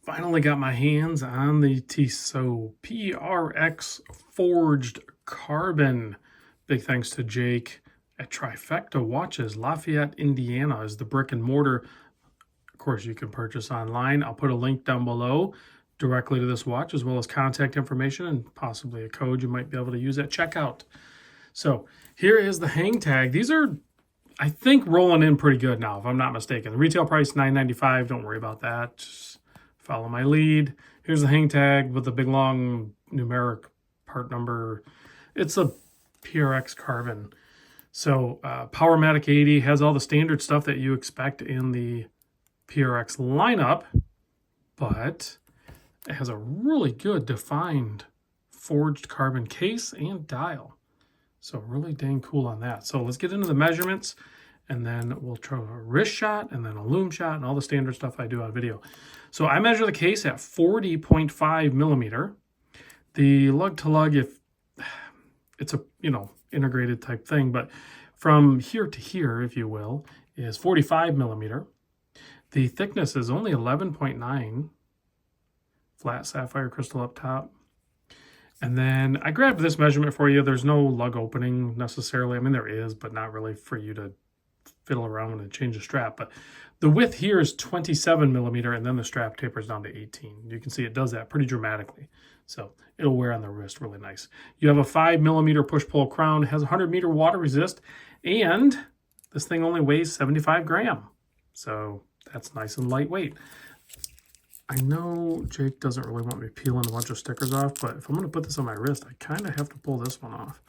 Finally got my hands on the Tissot PRX forged carbon. Big thanks to Jake at Trifecta Watches. Lafayette, Indiana is the brick and mortar. Of course, you can purchase online. I'll put a link down below directly to this watch, as well as contact information and possibly a code you might be able to use at checkout. So here is the hang tag. These are, I think, rolling in pretty good now, if I'm not mistaken. The retail price $9.95. Don't worry about that. Just follow my lead. Here's the hang tag with the big long numeric part number. It's a PRX carbon. So Powermatic 80 has all the standard stuff that you expect in the PRX lineup, but it has a really good defined forged carbon case and dial. So really dang cool on that. So let's get into the measurements, and then we'll try a wrist shot and then a lume shot and all the standard stuff I do on video. So I measure the case at 40.5 millimeter. The lug to lug, if it's a, integrated type thing, but from here to here, if you will, is 45 millimeter. The thickness is only 11.9, flat sapphire crystal up top. And then I grabbed this measurement for you. There's no lug opening necessarily. I mean, there is, but not really for you to fiddle around and change the strap. But the width here is 27 millimeter, and then the strap tapers down to 18. You can see it does that pretty dramatically. So it'll wear on the wrist really nice. You have a 5 millimeter push-pull crown. It has 100 meter water resist, and this thing only weighs 75 grams. So that's nice and lightweight. I know Jake doesn't really want me peeling a bunch of stickers off, but if I'm going to put this on my wrist, I kind of have to pull this one off.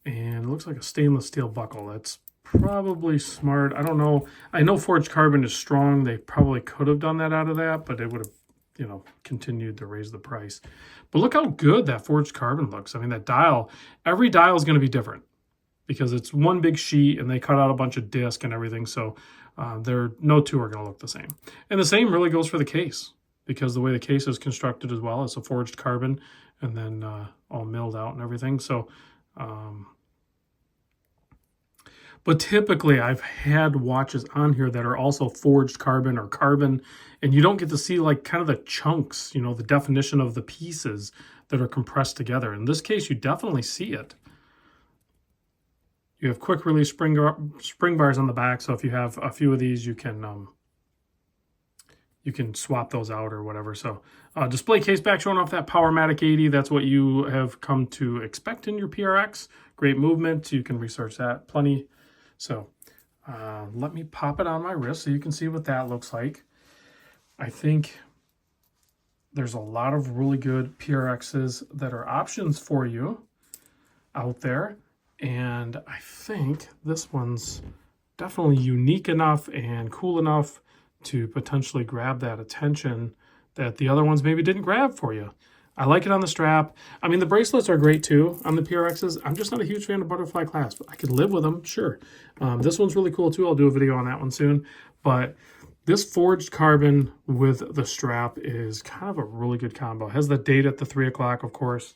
And it looks like a stainless steel buckle. That's probably smart. I don't know. I know forged carbon is strong. They probably could have done that out of that, but it would have, continued to raise the price. But look how good that forged carbon looks. I mean, that dial, every dial is going to be different because it's one big sheet and they cut out a bunch of disc and everything. So no two are going to look the same. And the same really goes for the case, because the way the case is constructed as well, it's a forged carbon and then all milled out and everything. So, but typically I've had watches on here that are also forged carbon or carbon, and you don't get to see like kind of the chunks, the definition of the pieces that are compressed together. In this case, you definitely see it. You have quick release spring bars on the back, so if you have a few of these, you can swap those out or whatever. So display case back showing off that Powermatic 80. That's what you have come to expect in your PRX. Great movement. You can research that plenty. So let me pop it on my wrist so you can see what that looks like. I think there's a lot of really good PRXs that are options for you out there. And I think this one's definitely unique enough and cool enough to potentially grab that attention that the other ones maybe didn't grab for you. I like it on the strap. I mean, the bracelets are great too on the PRXs. I'm just not a huge fan of butterfly clasp. I could live with them, sure. This one's really cool too. I'll do a video on that one soon. But this forged carbon with the strap is kind of a really good combo. It has the date at the 3 o'clock, of course.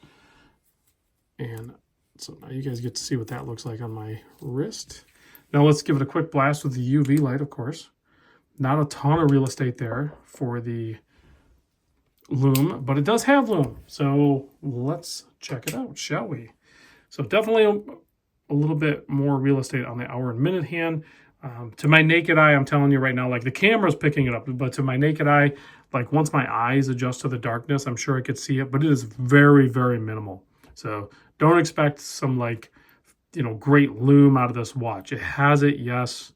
And so now you guys get to see what that looks like on my wrist. Now let's give it a quick blast with the UV light, of course. Not a ton of real estate there for the lume, but it does have lume. So let's check it out, shall we? So definitely a little bit more real estate on the hour and minute hand. To my naked eye, I'm telling you right now, like the camera's picking it up, but to my naked eye, like once my eyes adjust to the darkness, I'm sure I could see it, but it is very, very minimal. So don't expect some great lume out of this watch. It has it, yes,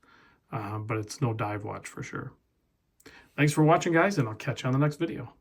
but it's no dive watch for sure. Thanks for watching, guys, and I'll catch you on the next video.